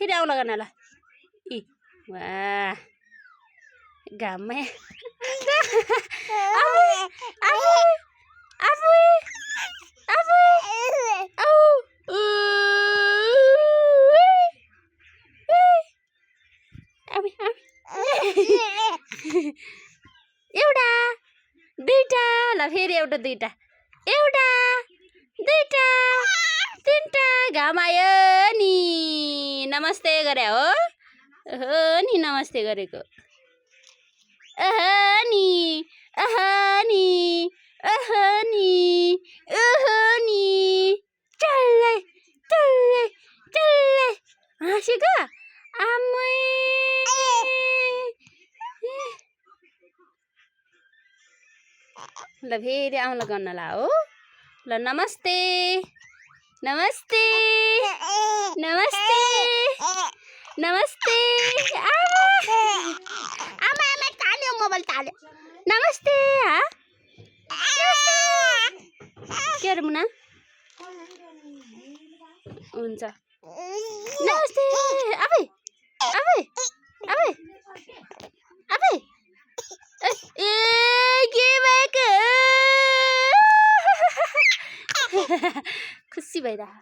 फेरि आउला गर्न ल इ वाह घाममै एउटा दुईटा ल फेरि एउटा दुईटा एउटा दुईटा तीनटा घाम आयो नि नमस्ते गरे हो नि नमस्ते गरेको नि चल्लै चल्लै चल्लै हाँसेको आमै ल फेरि आउला गर्न ला हो ल नमस्ते नमस्ते नमस्ते नमस्ते आमा आमा आमा ताल्यो मोबाइल ताल्यो नमस्ते के अरे मुना हुन्छ नमस्ते अबे अबे अबे अबे ए के भएको खुसी भइरह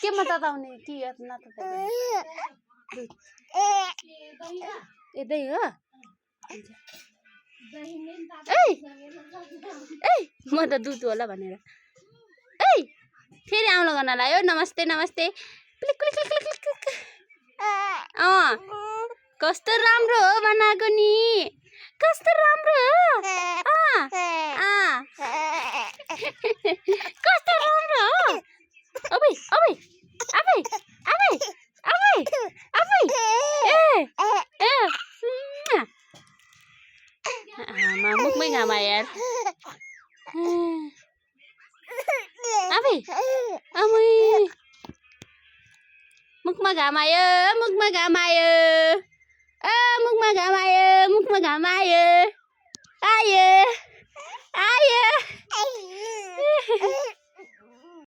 के म तताउने कि ए दही हो ए म त दुध होला भनेर ए फेरि आउनु गर्न लाग्यो नमस्ते नमस्ते कस्तो राम्रो हो बनाएको नि कस्तो राम्रो हो कस्तो राम्रो हो अबे अबे अबे अबे अबे अबे मुखमै घाम आयो यार अबे अमै मुखमा घाम आयो मुखमा घाम आयो मुखमा घाम आयो मुखमा घाम आयो आयो आयो